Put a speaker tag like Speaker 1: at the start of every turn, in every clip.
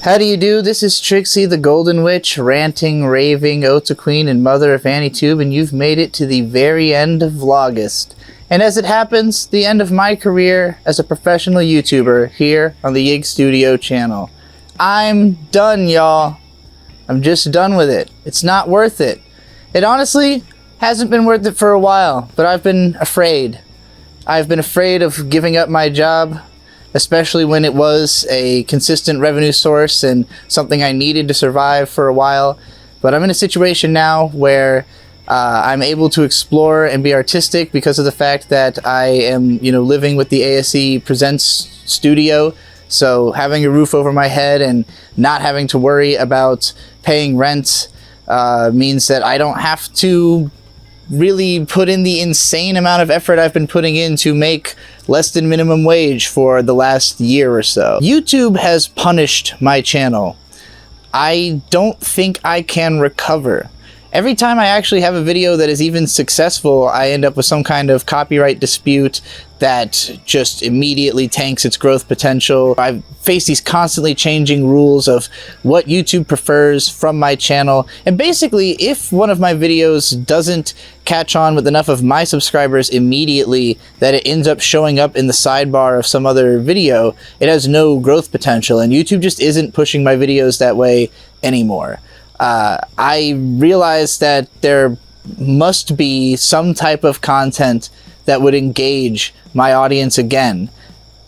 Speaker 1: How do you do? This is Trixie, the Golden Witch, ranting, raving, Ota Queen, and mother of AnyTube, and you've made it to the very end of Vlogust. And as it happens, the end of my career as a professional YouTuber here on the Yig Studio channel. I'm done, y'all. I'm just done with it. It's not worth it. It honestly hasn't been worth it for a while, but I've been afraid. I've been afraid of giving up my job, especially when it was a consistent revenue source and something I needed to survive for a while. But I'm in a situation now where I'm able to explore and be artistic because of the fact that I am, living with the ASE Presents studio. So having a roof over my head and not having to worry about paying rent means that I don't have to really put in the insane amount of effort I've been putting in to make less than minimum wage for the last year or so. YouTube has punished my channel. I don't think I can recover. Every time I actually have a video that is even successful, I end up with some kind of copyright dispute that just immediately tanks its growth potential. I face these constantly changing rules of what YouTube prefers from my channel. And basically, if one of my videos doesn't catch on with enough of my subscribers immediately that it ends up showing up in the sidebar of some other video, it has no growth potential. And YouTube just isn't pushing my videos that way anymore. I realized that there must be some type of content that would engage my audience again.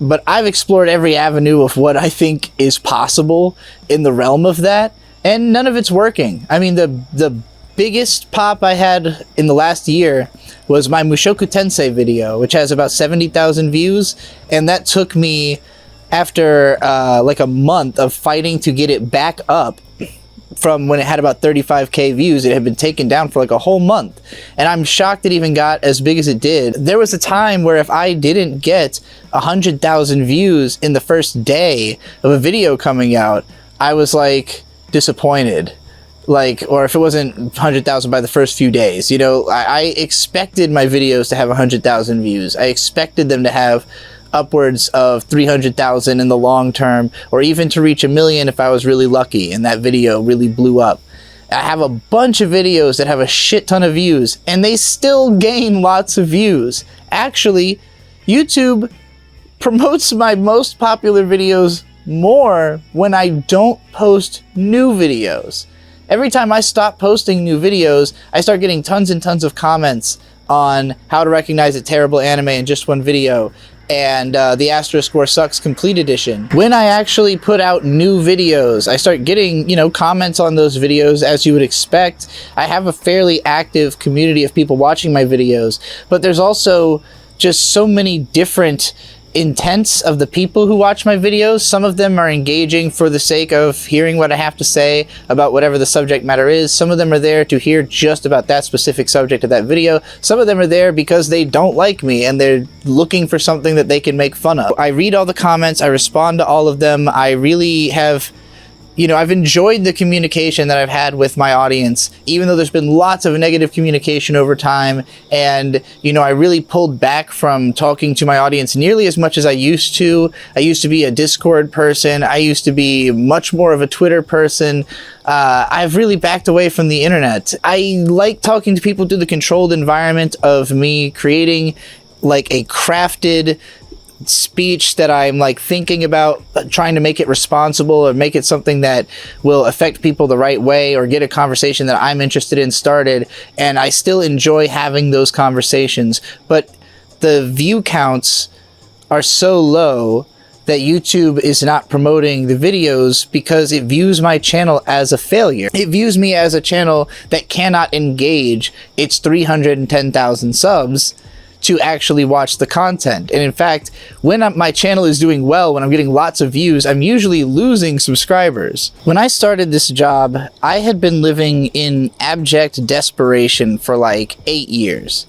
Speaker 1: But I've explored every avenue of what I think is possible in the realm of that, and none of it's working. I mean, the biggest pop I had in the last year was my Mushoku Tensei video, which has about 70,000 views, and that took me, after like a month of fighting to get it back up, from when it had about 35k views. It had been taken down for like a whole month, and I'm shocked it even got as big as it did. There was a time where if I didn't get 100,000 views in the first day of a video coming out, I was like disappointed. Or if it wasn't 100,000 by the first few days, I expected my videos to have 100,000 views. I expected them to have upwards of 300,000 in the long term, or even to reach 1 million if I was really lucky and that video really blew up. I have a bunch of videos that have a shit ton of views, and they still gain lots of views. Actually, YouTube promotes my most popular videos more when I don't post new videos. Every time I stop posting new videos, I start getting tons and tons of comments on how to recognize a terrible anime in just one video, and the Asterisk War Sucks Complete Edition. When I actually put out new videos, I start getting, comments on those videos, as you would expect. I have a fairly active community of people watching my videos, but there's also just so many different intents of the people who watch my videos. Some of them are engaging for the sake of hearing what I have to say about whatever the subject matter is. Some of them are there to hear just about that specific subject of that video. Some of them are there because they don't like me and they're looking for something that they can make fun of. I read all the comments, I respond to all of them. I really have, I've enjoyed the communication that I've had with my audience, even though there's been lots of negative communication over time. And, I really pulled back from talking to my audience nearly as much as I used to. I used to be a Discord person. I used to be much more of a Twitter person. I've really backed away from the internet. I like talking to people through the controlled environment of me creating like a crafted speech that I'm thinking about, trying to make it responsible or make it something that will affect people the right way or get a conversation that I'm interested in started. And I still enjoy having those conversations, but the view counts are so low that YouTube is not promoting the videos because it views my channel as a failure. It views me as a channel that cannot engage its 310,000 subs to actually watch the content. And in fact, when my channel is doing well, when I'm getting lots of views, I'm usually losing subscribers. When I started this job, I had been living in abject desperation for like 8 years.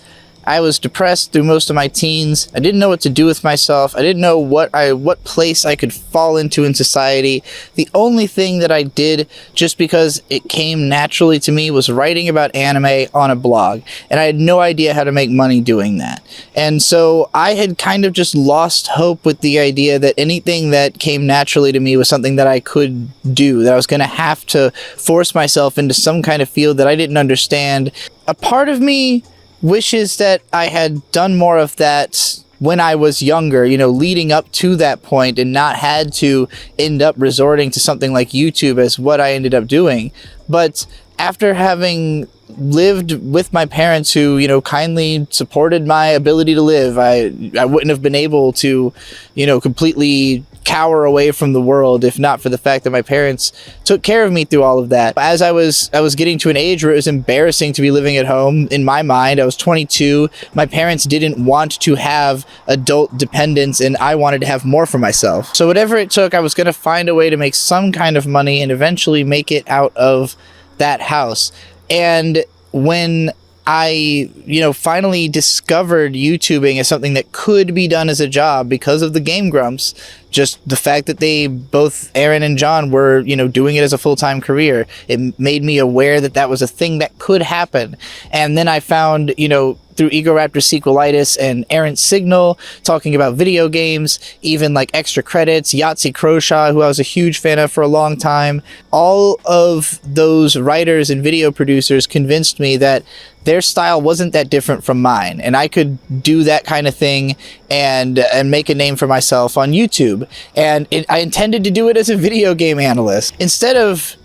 Speaker 1: I was depressed through most of my teens. I didn't know what to do with myself. I didn't know what place I could fall into in society. The only thing that I did, just because it came naturally to me, was writing about anime on a blog. And I had no idea how to make money doing that. And so I had kind of just lost hope with the idea that anything that came naturally to me was something that I could do, that I was going to have to force myself into some kind of field that I didn't understand. A part of me wishes that I had done more of that when I was younger, leading up to that point, and not had to end up resorting to something like YouTube as what I ended up doing. But after having lived with my parents who, kindly supported my ability to live, I wouldn't have been able to, completely cower away from the world if not for the fact that my parents took care of me through all of that. As I was getting to an age where it was embarrassing to be living at home. In my mind, I was 22. My parents didn't want to have adult dependence, and I wanted to have more for myself. So whatever it took, I was going to find a way to make some kind of money and eventually make it out of that house. And when I, finally discovered YouTubing as something that could be done as a job because of the Game Grumps, just the fact that they both, Aaron and John, were, doing it as a full-time career, it made me aware that that was a thing that could happen. And then I found, through Egoraptor Sequelitis and Errant Signal talking about video games, even like Extra Credits, Yahtzee Croshaw, who I was a huge fan of for a long time. All of those writers and video producers convinced me that their style wasn't that different from mine, and I could do that kind of thing and make a name for myself on YouTube. And I intended to do it as a video game analyst. Instead of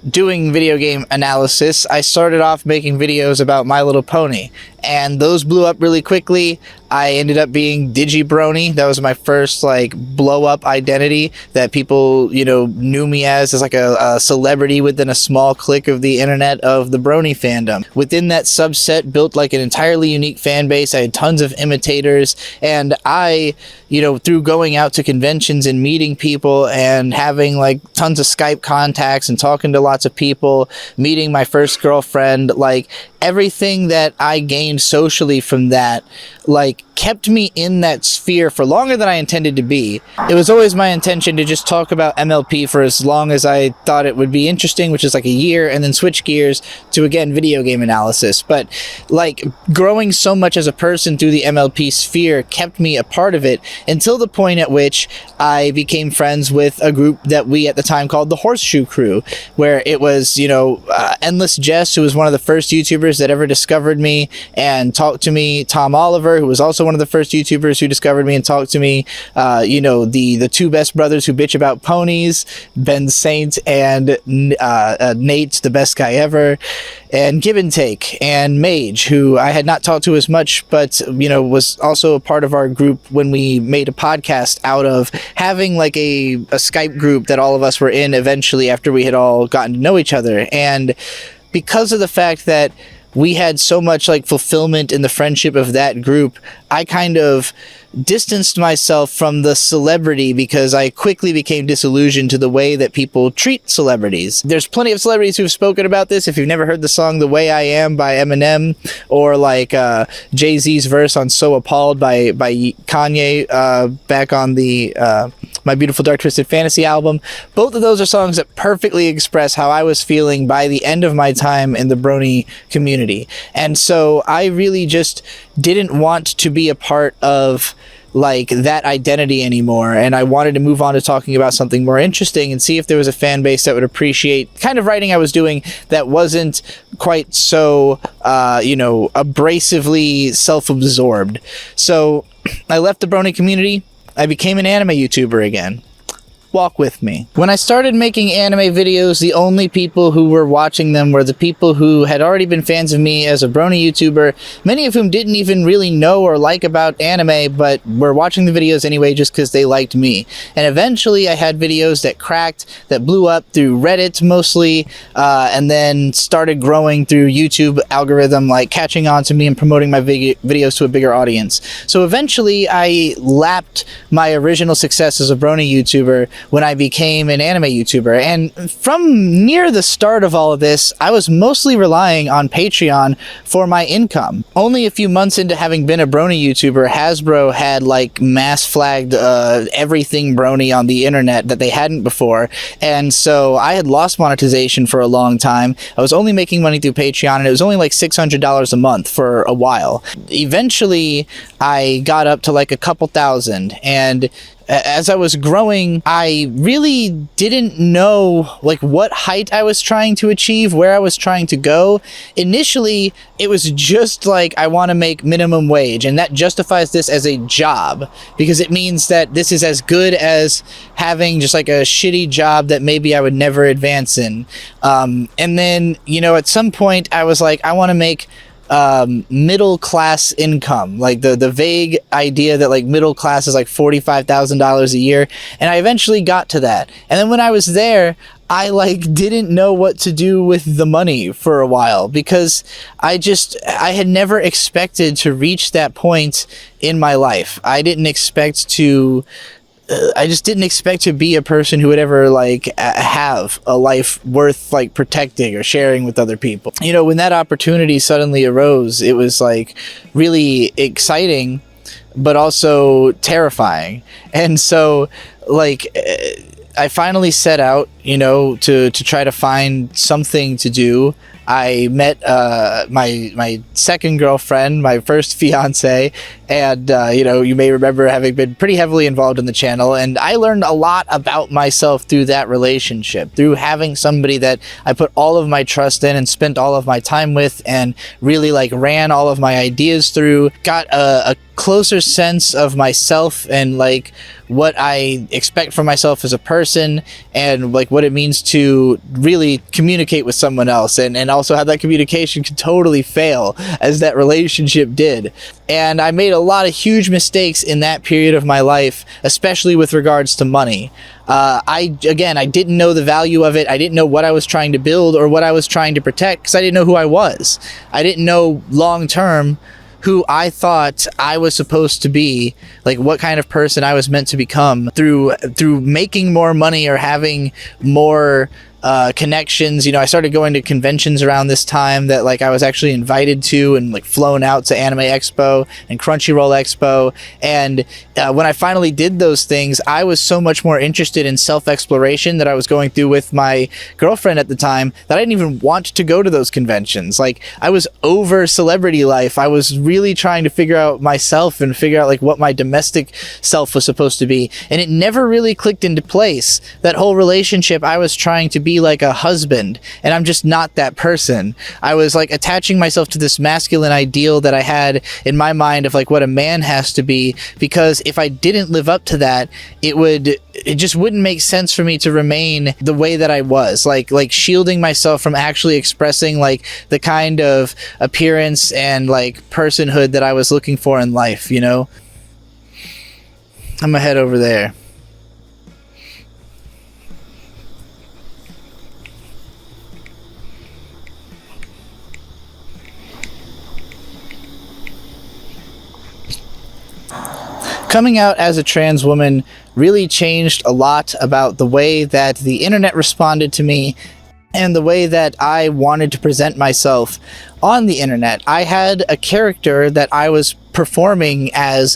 Speaker 1: doing video game analysis, I started off making videos about My Little Pony, and those blew up really quickly. I ended up being Digibrony. That was my first blow up identity that people knew me as like a celebrity within a small clique of the internet of the Brony fandom. Within that subset, built an entirely unique fan base. I had tons of imitators, and I through going out to conventions and meeting people and having tons of Skype contacts and talking to lots of people, meeting my first girlfriend, everything that I gained socially from that kept me in that sphere for longer than I intended to be. It was always my intention to just talk about MLP for as long as I thought it would be interesting, which is a year, and then switch gears to, again, video game analysis. But growing so much as a person through the MLP sphere kept me a part of it until the point at which I became friends with a group that we at the time called the Horseshoe Crew, where it was, Endless Jess, who was one of the first YouTubers that ever discovered me and talked to me, Tom Oliver, who was also one of the first YouTubers who discovered me and talked to me, the two best brothers who bitch about ponies, Ben Saint and Nate, the best guy ever, and Give and Take, and Mage, who I had not talked to as much, but was also a part of our group when we made a podcast out of having a Skype group that all of us were in eventually after we had all gotten to know each other. And because of the fact that we had so much fulfillment in the friendship of that group, I kind of distanced myself from the celebrity because I quickly became disillusioned to the way that people treat celebrities. There's plenty of celebrities who've spoken about this. If you've never heard the song The Way I Am by Eminem, or Jay-Z's verse on So Appalled by Kanye back on the My Beautiful Dark Twisted Fantasy album, both of those are songs that perfectly express how I was feeling by the end of my time in the Brony community. And so I really just didn't want to be a part of that identity anymore, and I wanted to move on to talking about something more interesting and see if there was a fan base that would appreciate kind of writing I was doing that wasn't quite so abrasively self-absorbed. So I left the Brony community. I became an anime YouTuber again. Walk with me. When I started making anime videos, the only people who were watching them were the people who had already been fans of me as a Brony YouTuber, many of whom didn't even really know or like about anime, but were watching the videos anyway just because they liked me. And eventually I had videos that cracked, that blew up through Reddit mostly, and then started growing through YouTube algorithm, catching on to me and promoting my videos to a bigger audience. So eventually I lapped my original success as a Brony YouTuber when I became an anime YouTuber. And from near the start of all of this, I was mostly relying on Patreon for my income. Only a few months into having been a Brony YouTuber, Hasbro had like mass flagged everything Brony on the internet that they hadn't before. And so I had lost monetization for a long time. I was only making money through Patreon, and it was only like $600 a month for a while. Eventually, I got up to like a couple thousand, and as I was growing, I really didn't know like what height I was trying to achieve, where I was trying to go. Initially, it was just like, I want to make minimum wage, and that justifies this as a job, because it means that this is as good as having just like a shitty job that maybe I would never advance in. And then, you know, at some point I was like, I want to make middle class income, like the vague idea that like middle class is like $45,000 a year, and I eventually got to that. And then when I was there, I like didn't know what to do with the money for a while, because I had never expected to reach that point in my life. I just didn't expect to be a person who would ever like have a life worth like protecting or sharing with other people. You know, when that opportunity suddenly arose, it was like really exciting, but also terrifying. And so like I finally set out, you know, to try to find something to do. I met my second girlfriend, my first fiance, and you know, you may remember having been pretty heavily involved in the channel, and I learned a lot about myself through that relationship, through having somebody that I put all of my trust in and spent all of my time with, and really like ran all of my ideas through. Got a closer sense of myself and like what I expect from myself as a person, and like what it means to really communicate with someone else, and also how that communication could totally fail, as that relationship did. And I made a lot of huge mistakes in that period of my life, especially with regards to money. I didn't know the value of it. I didn't know what I was trying to build or what I was trying to protect, because I didn't know who I was. I didn't know long term who I thought I was supposed to be, like what kind of person I was meant to become through making more money or having more connections. You know, I started going to conventions around this time that like I was actually invited to, and like flown out to Anime Expo and Crunchyroll Expo. And when I finally did those things, I was so much more interested in self-exploration that I was going through with my girlfriend at the time, that I didn't even want to go to those conventions. Like, I was over celebrity life. I was really trying to figure out myself and figure out like what my domestic self was supposed to be. And it never really clicked into place. That whole relationship, I was trying to be like a husband, and I'm just not that person. I was like attaching myself to this masculine ideal that I had in my mind of like what a man has to be, because if I didn't live up to that, it just wouldn't make sense for me to remain the way that I was, like shielding myself from actually expressing like the kind of appearance and like personhood that I was looking for in life, you know? I'm gonna head over there. Coming out as a trans woman really changed a lot about the way that the internet responded to me and the way that I wanted to present myself on the internet. I had a character that I was performing as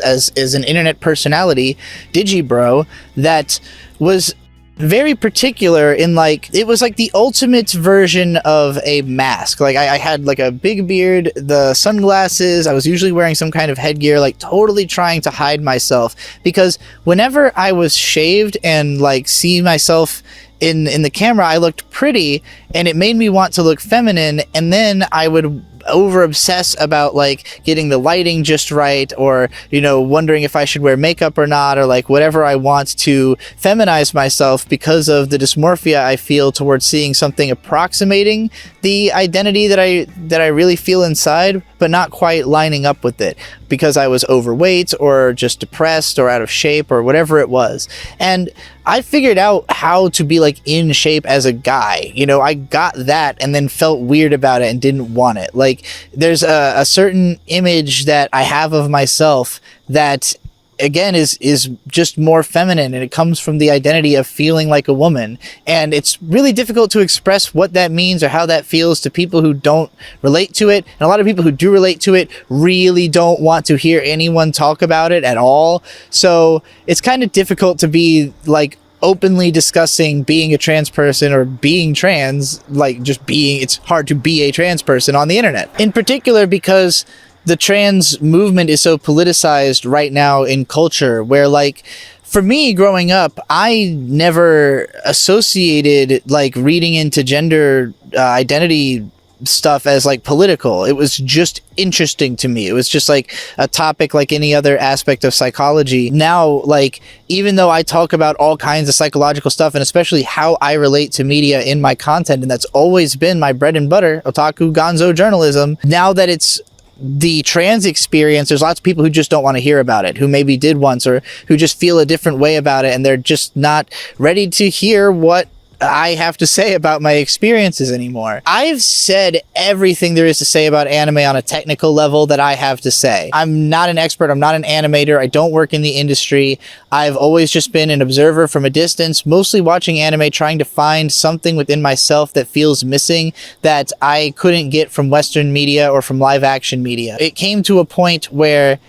Speaker 1: an internet personality, Digibro, that was very particular in like, it was like the ultimate version of a mask. Like I had like a big beard, the sunglasses, I was usually wearing some kind of headgear, like totally trying to hide myself, because whenever I was shaved and like see myself in the camera, I looked pretty, and it made me want to look feminine, and then I would over obsess about like getting the lighting just right, or you know, wondering if I should wear makeup or not, or like whatever I want to feminize myself because of the dysmorphia I feel towards seeing something approximating the identity that I really feel inside, but not quite lining up with it, because I was overweight or just depressed or out of shape or whatever it was. And I figured out how to be like in shape as a guy. You know, I got that and then felt weird about it and didn't want it. Like, there's a certain image that I have of myself that again, is just more feminine, and it comes from the identity of feeling like a woman. And it's really difficult to express what that means or how that feels to people who don't relate to it. And a lot of people who do relate to it really don't want to hear anyone talk about it at all. So it's kind of difficult to be like openly discussing being a trans person or being trans, like just being, it's hard to be a trans person on the internet. In particular, because the trans movement is so politicized right now in culture, where like, for me growing up, I never associated like reading into gender identity stuff as like political. It was just interesting to me. It was just like a topic like any other aspect of psychology. Now, like, even though I talk about all kinds of psychological stuff, and especially how I relate to media in my content, and that's always been my bread and butter, otaku gonzo journalism, now that it's the trans experience, there's lots of people who just don't want to hear about it, who maybe did once, or who just feel a different way about it, and they're just not ready to hear what I have to say about my experiences anymore. I've said everything there is to say about anime on a technical level that I have to say. I'm not an expert. I'm not an animator. I don't work in the industry. I've always just been an observer from a distance, mostly watching anime, trying to find something within myself that feels missing that I couldn't get from Western media or from live action media. It came to a point where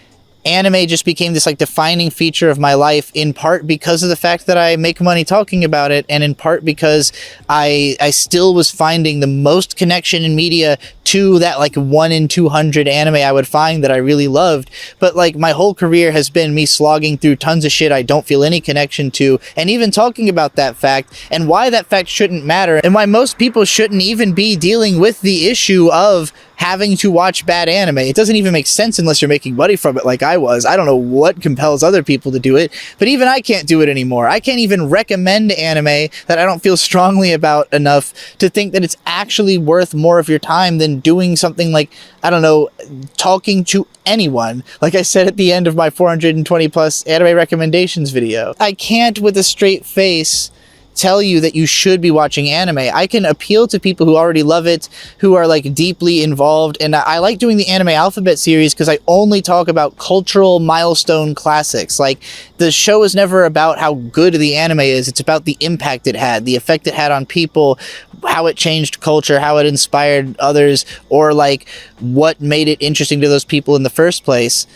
Speaker 1: anime just became this like defining feature of my life, in part because of the fact that I make money talking about it, and in part because I still was finding the most connection in media to that like 1 in 200 anime I would find that I really loved. But like my whole career has been me slogging through tons of shit I don't feel any connection to, and even talking about that fact and why that fact shouldn't matter, and why most people shouldn't even be dealing with the issue of having to watch bad anime. It doesn't even make sense unless you're making money from it like I was. I don't know what compels other people to do it, but even I can't do it anymore. I can't even recommend anime that I don't feel strongly about enough to think that it's actually worth more of your time than doing something like, I don't know, talking to anyone. Like I said at the end of my 420 plus anime recommendations video, I can't with a straight face tell you that you should be watching anime. I can appeal to people who already love it, who are like deeply involved, and I like doing the Anime Alphabet series because I only talk about cultural milestone classics. Like, the show is never about how good the anime is, it's about the impact it had, the effect it had on people, how it changed culture, how it inspired others, or like what made it interesting to those people in the first place,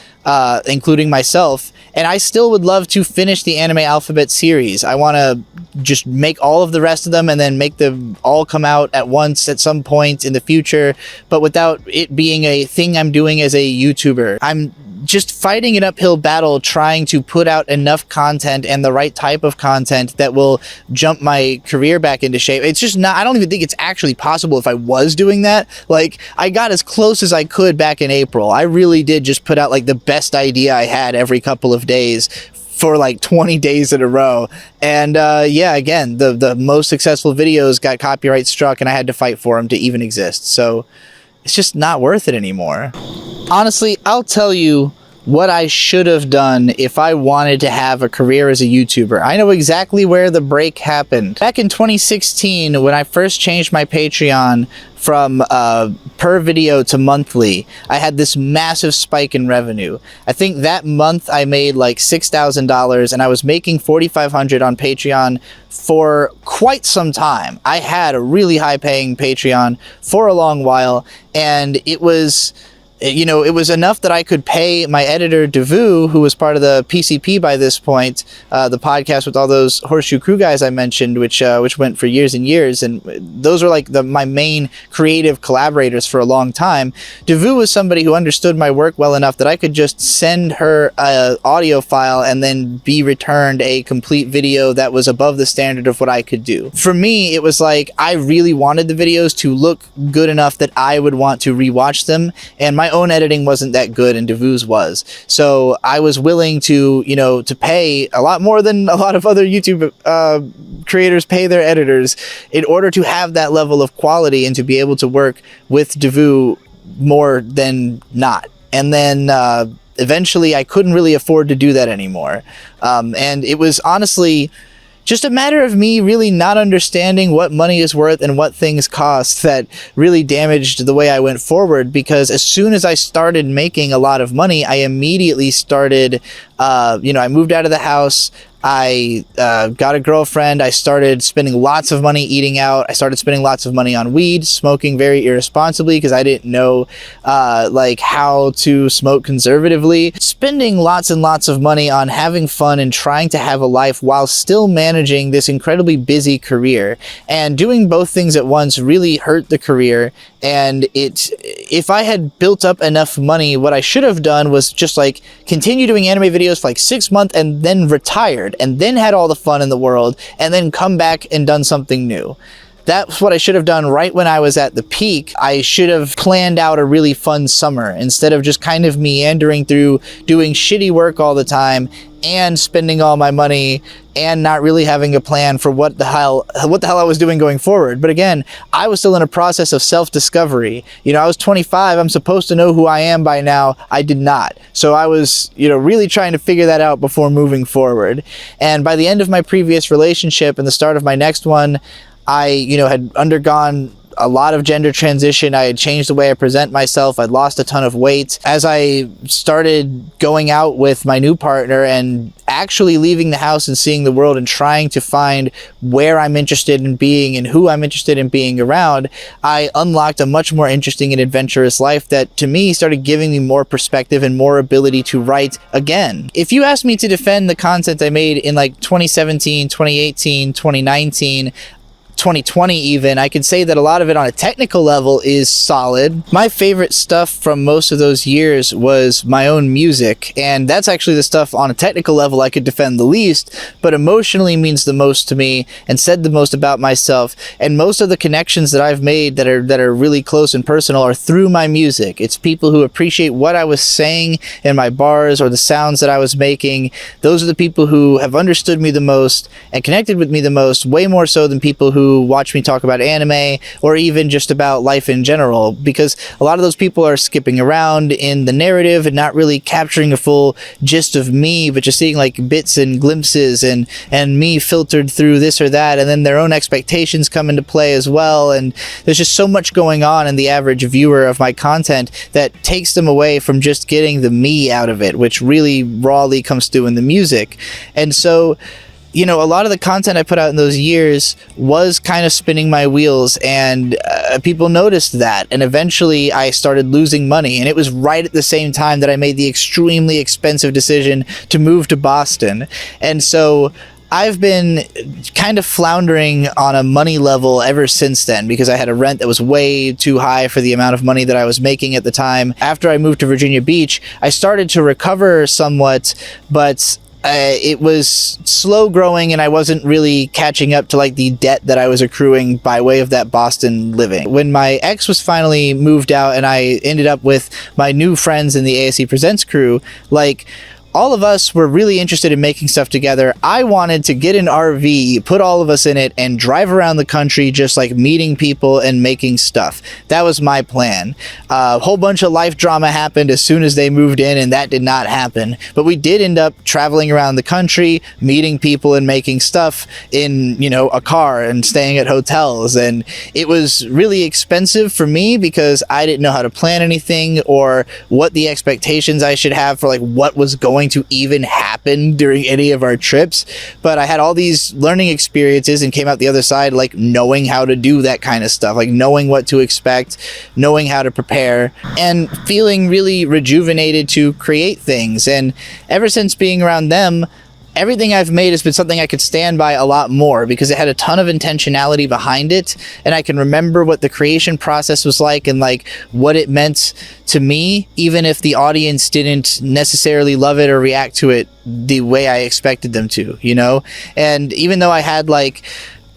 Speaker 1: including myself. And I still would love to finish the Anime Alphabet series. I want to just make all of the rest of them and then make them all come out at once at some point in the future, but without it being a thing I'm doing as a YouTuber. I'm just fighting an uphill battle trying to put out enough content and the right type of content that will jump my career back into shape. It's just not, I don't even think it's actually possible if I was doing that. Like, I got as close as I could back in April. I really did just put out like the best idea I had every couple of days for like 20 days in a row. And yeah, again, the most successful videos got copyright struck and I had to fight for them to even exist. So it's just not worth it anymore. Honestly, I'll tell you what I should have done if I wanted to have a career as a YouTuber. I know exactly where the break happened. Back in 2016, when I first changed my Patreon from per video to monthly, I had this massive spike in revenue. I think that month I made like $6,000, and I was making $4,500 on Patreon for quite some time. I had a really high paying Patreon for a long while, and it was, you know, it was enough that I could pay my editor, Devu, who was part of the PCP by this point, the podcast with all those Horseshoe Crew guys I mentioned, which went for years and years, and those were like my main creative collaborators for a long time. Devu was somebody who understood my work well enough that I could just send her an audio file and then be returned a complete video that was above the standard of what I could do. For me, it was like, I really wanted the videos to look good enough that I would want to rewatch them, and my own editing wasn't that good, and Devu's was. So I was willing to, you know, to pay a lot more than a lot of other YouTube creators pay their editors in order to have that level of quality and to be able to work with Devu more than not. And then eventually I couldn't really afford to do that anymore. And it was honestly just a matter of me really not understanding what money is worth and what things cost that really damaged the way I went forward, because as soon as I started making a lot of money, I immediately started, I moved out of the house. I got a girlfriend. I started spending lots of money eating out. I started spending lots of money on weed, smoking very irresponsibly because I didn't know how to smoke conservatively. Spending lots and lots of money on having fun and trying to have a life while still managing this incredibly busy career. And doing both things at once really hurt the career. And if I had built up enough money, what I should have done was just like continue doing anime videos for like 6 months and then retired, and then had all the fun in the world, and then come back and done something new. That's what I should have done right when I was at the peak. I should have planned out a really fun summer instead of just kind of meandering through doing shitty work all the time and spending all my money and not really having a plan for what the hell I was doing going forward. But again, I was still in a process of self-discovery. I was 25. I'm supposed to know who I am by now. I did not. So I was, really trying to figure that out before moving forward. And by the end of my previous relationship and the start of my next one, I, had undergone a lot of gender transition. I had changed the way I present myself. I'd lost a ton of weight. As I started going out with my new partner and actually leaving the house and seeing the world and trying to find where I'm interested in being and who I'm interested in being around, I unlocked a much more interesting and adventurous life that, to me, started giving me more perspective and more ability to write again. If you ask me to defend the content I made in 2017, 2018, 2019, 2020 even, I can say that a lot of it on a technical level is solid. My favorite stuff from most of those years was my own music, and that's actually the stuff on a technical level I could defend the least, but emotionally means the most to me and said the most about myself. And most of the connections that I've made that are really close and personal are through my music. It's people who appreciate what I was saying in my bars or the sounds that I was making. Those are the people who have understood me the most and connected with me the most, way more so than people who watch me talk about anime or even just about life in general, because a lot of those people are skipping around in the narrative and not really capturing a full gist of me, but just seeing bits and glimpses and me filtered through this or that, and then their own expectations come into play as well. And there's just so much going on in the average viewer of my content that takes them away from just getting the me out of it, which really rawly comes through in the music. And so a lot of the content I put out in those years was kind of spinning my wheels, and people noticed that. And eventually I started losing money. And it was right at the same time that I made the extremely expensive decision to move to Boston. And so I've been kind of floundering on a money level ever since then, because I had a rent that was way too high for the amount of money that I was making at the time. After I moved to Virginia Beach, I started to recover somewhat, but it was slow growing, and I wasn't really catching up to the debt that I was accruing by way of that Boston living. When my ex was finally moved out and I ended up with my new friends in the ASE Presents crew, all of us were really interested in making stuff together. I wanted to get an RV, put all of us in it, and drive around the country just meeting people and making stuff. That was my plan. A whole bunch of life drama happened as soon as they moved in, and that did not happen. But we did end up traveling around the country, meeting people and making stuff in, a car and staying at hotels. And it was really expensive for me because I didn't know how to plan anything or what the expectations I should have for what was going to even happen during any of our trips. But I had all these learning experiences and came out the other side knowing how to do that kind of stuff, knowing what to expect, knowing how to prepare, and feeling really rejuvenated to create things. And ever since being around them, everything I've made has been something I could stand by a lot more, because it had a ton of intentionality behind it, and I can remember what the creation process was like and what it meant to me, even if the audience didn't necessarily love it or react to it the way I expected them to, And even though I had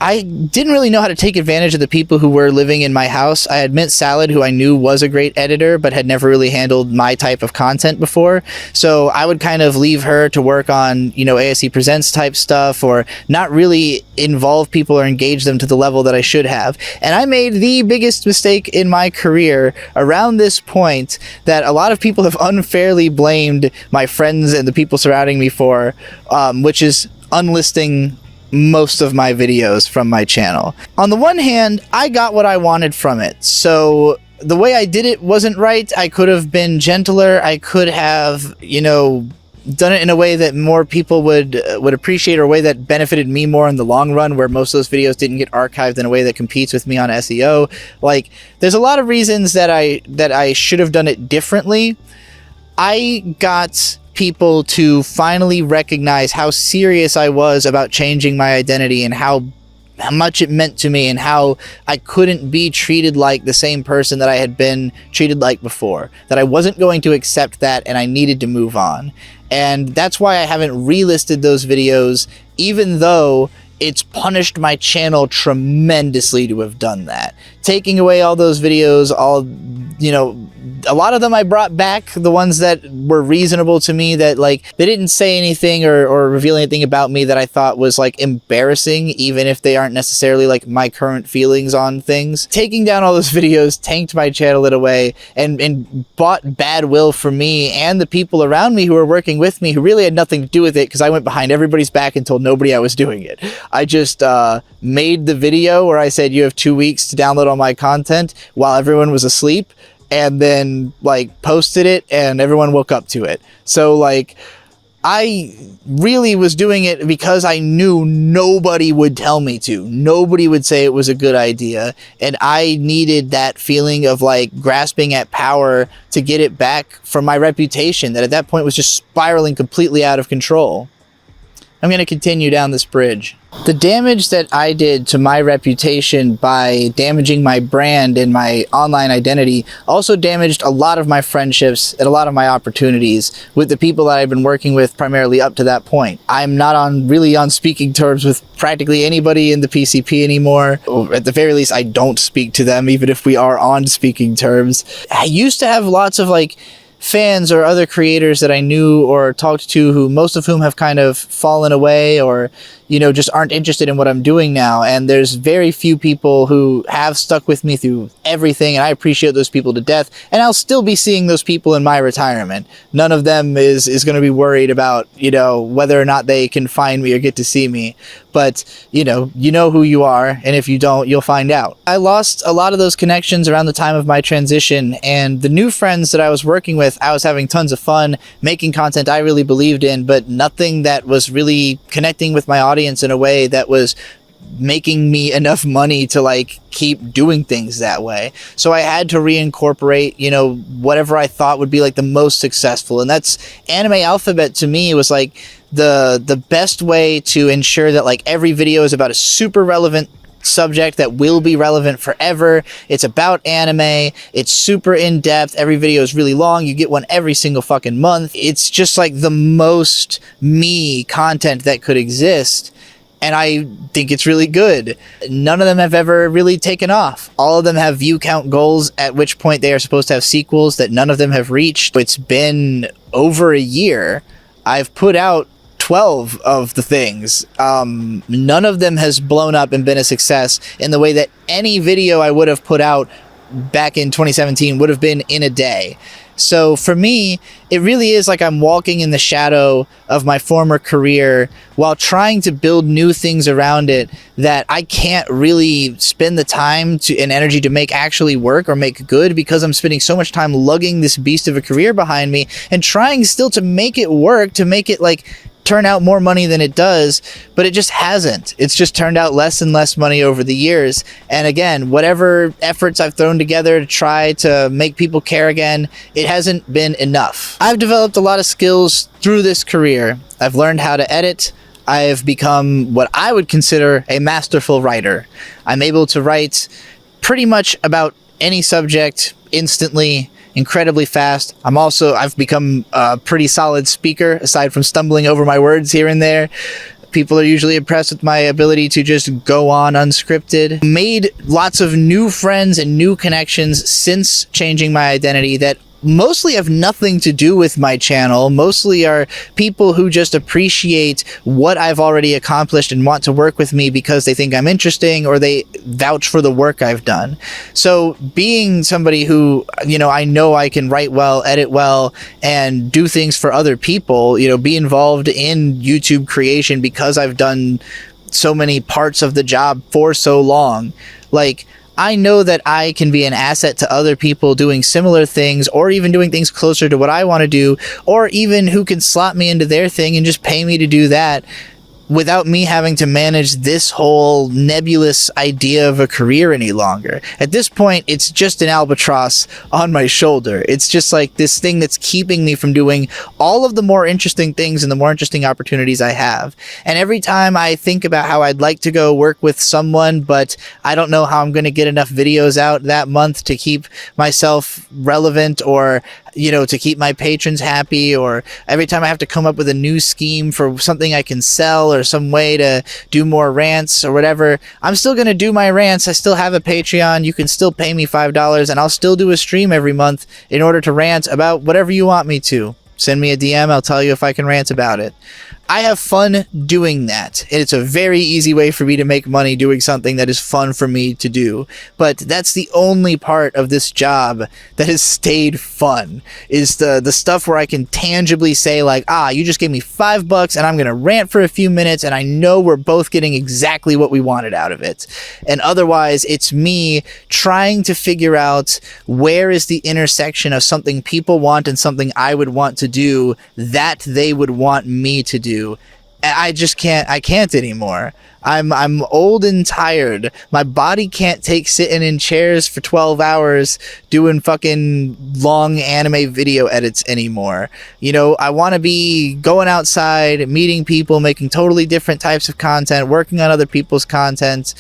Speaker 1: I didn't really know how to take advantage of the people who were living in my house. I had Mint Salad, who I knew was a great editor, but had never really handled my type of content before. So I would kind of leave her to work on, ASE Presents type stuff, or not really involve people or engage them to the level that I should have. And I made the biggest mistake in my career around this point that a lot of people have unfairly blamed my friends and the people surrounding me for, which is unlisting most of my videos from my channel. On the one hand, I got what I wanted from it. So the way I did it wasn't right. I could have been gentler. I could have, you know, done it in a way that more people would appreciate, or a way that benefited me more in the long run, where most of those videos didn't get archived in a way that competes with me on SEO. Like, there's a lot of reasons that I should have done it differently. I got people to finally recognize how serious I was about changing my identity, and how much it meant to me, and how I couldn't be treated like the same person that I had been treated like before, that I wasn't going to accept that, and I needed to move on. And that's why I haven't relisted those videos, even though it's punished my channel tremendously to have done that. Taking away all those videos, you know, a lot of them I brought back, the ones that were reasonable to me, that like they didn't say anything or reveal anything about me that I thought was like embarrassing, even if they aren't necessarily like my current feelings on things. Taking down all those videos tanked my channel in a way, and bought bad will for me and the people around me who were working with me, who really had nothing to do with it, because I went behind everybody's back and told nobody I was doing it. I just made the video where I said you have 2 weeks to download all my content while everyone was asleep, and then like posted it, and everyone woke up to it. So like, I really was doing it because I knew nobody would tell me to. Nobody would say it was a good idea, and I needed that feeling of like grasping at power to get it back from my reputation that at that point was just spiraling completely out of control. I'm going to continue down this bridge. The damage that I did to my reputation by damaging my brand and my online identity also damaged a lot of my friendships and a lot of my opportunities with the people that I've been working with primarily up to that point. I'm not really on speaking terms with practically anybody in the PCP anymore. Or at the very least, I don't speak to them, even if we are on speaking terms. I used to have lots of like fans or other creators that I knew or talked to, who most of whom have kind of fallen away, or you know, just aren't interested in what I'm doing now. And there's very few people who have stuck with me through everything, and I appreciate those people to death, and I'll still be seeing those people in my retirement. None of them is going to be worried about, you know, whether or not they can find me or get to see me. But you know who you are, and if you don't, you'll find out. I lost a lot of those connections around the time of my transition, and the new friends that I was working with, I was having tons of fun making content I really believed in, but nothing that was really connecting with my audience in a way that was making me enough money to like keep doing things that way. So I had to reincorporate, you know, whatever I thought would be like the most successful, and that's Anime Alphabet. To me, it was like the best way to ensure that like every video is about a super relevant subject that will be relevant forever. It's about anime. It's super in-depth. Every video is really long. You get one every single fucking month. It's just like the most me content that could exist, and I think it's really good. None of them have ever really taken off. All of them have view count goals, at which point they are supposed to have sequels that none of them have reached. It's been over a year. I've put out 12 of the things. None of them has blown up and been a success in the way that any video I would have put out back in 2017 would have been in a day. So for me, it really is like I'm walking in the shadow of my former career while trying to build new things around it that I can't really spend the time and energy to make actually work or make good, because I'm spending so much time lugging this beast of a career behind me and trying still to make it work, to make it like turn out more money than it does, but it just hasn't. It's just turned out less and less money over the years. And again, whatever efforts I've thrown together to try to make people care again, it hasn't been enough. I've developed a lot of skills through this career. I've learned how to edit. I've become what I would consider a masterful writer. I'm able to write pretty much about any subject instantly, incredibly fast. I've become a pretty solid speaker, aside from stumbling over my words here and there. People are usually impressed with my ability to just go on unscripted. Made lots of new friends and new connections since changing my identity that mostly have nothing to do with my channel, mostly are people who just appreciate what I've already accomplished and want to work with me because they think I'm interesting or they vouch for the work I've done. So being somebody who, I know I can write well, edit well, and do things for other people, be involved in YouTube creation because I've done so many parts of the job for so long. Like, I know that I can be an asset to other people doing similar things, or even doing things closer to what I want to do, or even who can slot me into their thing and just pay me to do that, without me having to manage this whole nebulous idea of a career any longer. At this point, it's just an albatross on my shoulder. It's just like this thing that's keeping me from doing all of the more interesting things and the more interesting opportunities I have. And every time I think about how I'd like to go work with someone, but I don't know how I'm going to get enough videos out that month to keep myself relevant, or to keep my patrons happy, or every time I have to come up with a new scheme for something I can sell, or some way to do more rants or whatever, I'm still going to do my rants. I still have a Patreon. You can still pay me $5 and I'll still do a stream every month in order to rant about whatever you want me to. Send me a DM. I'll tell you if I can rant about it. I have fun doing that. It's a very easy way for me to make money doing something that is fun for me to do. But that's the only part of this job that has stayed fun, is the stuff where I can tangibly say, like, you just gave me $5 and I'm going to rant for a few minutes and I know we're both getting exactly what we wanted out of it. And otherwise, it's me trying to figure out where is the intersection of something people want and something I would want to do that they would want me to do. I just can't anymore. I'm old and tired. My body can't take sitting in chairs for 12 hours doing fucking long anime video edits anymore. I want to be going outside, meeting people, making totally different types of content, working on other people's content.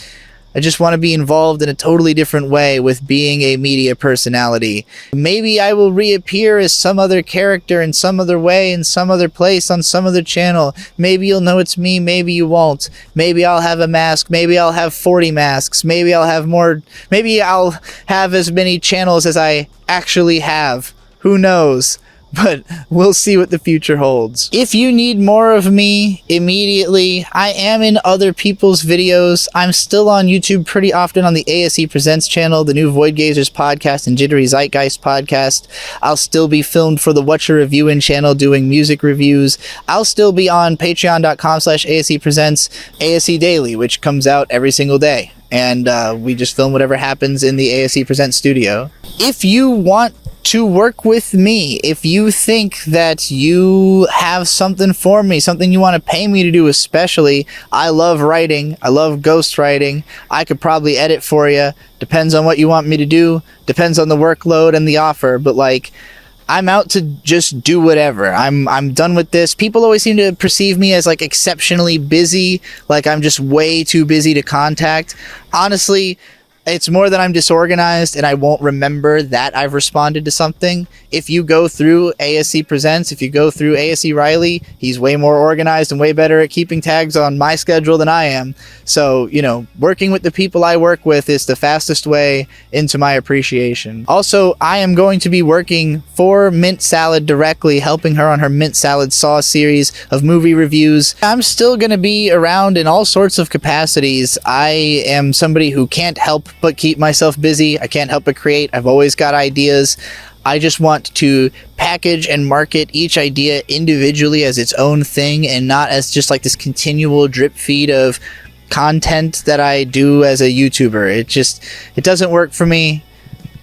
Speaker 1: I just want to be involved in a totally different way with being a media personality. Maybe I will reappear as some other character in some other way, in some other place, on some other channel. Maybe you'll know it's me, maybe you won't. Maybe I'll have a mask, maybe I'll have 40 masks, maybe I'll have more, maybe I'll have as many channels as I actually have. Who knows? But we'll see what the future holds. If you need more of me immediately, I am in other people's videos. I'm still on YouTube pretty often on the ASE Presents channel, the new Void Gazers podcast, and Jittery Zeitgeist podcast. I'll still be filmed for the What You're Reviewing channel doing music reviews. I'll still be on patreon.com/ASE Presents ASE Daily, which comes out every single day. And we just film whatever happens in the ASE Presents studio. If you want to work with me, if you think that you have something for me, something you want to pay me to do, especially, I love writing, I love ghostwriting, I could probably edit for you, depends on what you want me to do, depends on the workload and the offer, but like, I'm out to just do whatever. I'm done with this. People always seem to perceive me as like exceptionally busy, like I'm just way too busy to contact. Honestly, it's more that I'm disorganized and I won't remember that I've responded to something. If you go through ASE Presents, if you go through ASE Riley, he's way more organized and way better at keeping tags on my schedule than I am. So, working with the people I work with is the fastest way into my appreciation. Also, I am going to be working for Mint Salad directly, helping her on her Mint Salad Sauce series of movie reviews. I'm still going to be around in all sorts of capacities. I am somebody who can't help but keep myself busy. I can't help but create. I've always got ideas. I just want to package and market each idea individually as its own thing and not as just like this continual drip feed of content that I do as a YouTuber. It doesn't work for me.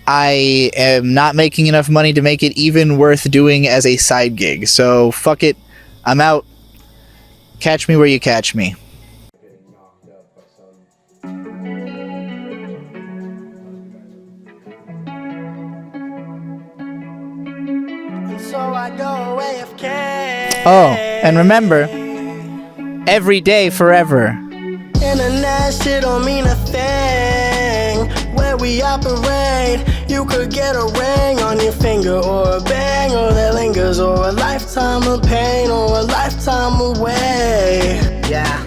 Speaker 1: I am not making enough money to make it even worth doing as a side gig. So fuck it. I'm out. Catch me where you catch me.
Speaker 2: So I go AFK.
Speaker 1: Oh, and remember, every day forever.
Speaker 2: Internet shit don't mean a thing. Where we operate, you could get a ring on your finger, or a bang, or that lingers, or a lifetime of pain, or a lifetime away.
Speaker 1: Yeah.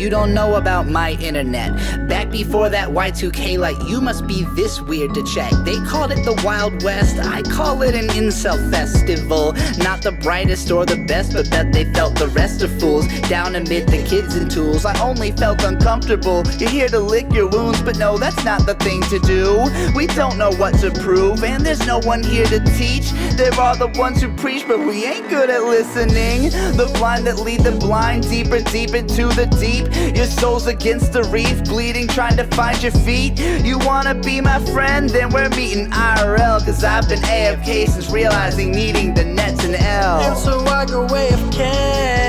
Speaker 1: you don't know about my internet. Back before that Y2K light, you must be this weird to check. They called it the Wild West, I call it an incel festival. Not the brightest or the best, but bet they felt the rest are fools. Down amid the kids and tools, I only felt uncomfortable. You're here to lick your wounds, but no, that's not the thing to do. We don't know what to prove, and there's no one here to teach. There are the ones who preach, but we ain't good at listening. The blind that lead the blind, deeper, deep into the deep. Your soul's against the reef, bleeding, trying to find your feet. You wanna be my friend? Then we're meeting IRL, cause I've been AFK since realizing needing the nets and L.
Speaker 2: And so I go AFK.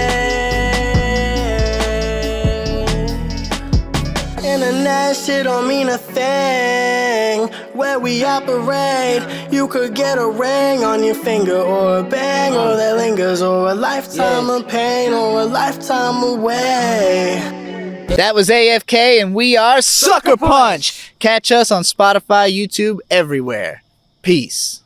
Speaker 2: Internet shit don't mean a thing. Where we operate, you could get a ring on your finger, or a bang, or that lingers, or a lifetime of pain, or a lifetime away.
Speaker 1: That was AFK, and we are Sucker Punch. Catch us on Spotify, YouTube, everywhere. Peace.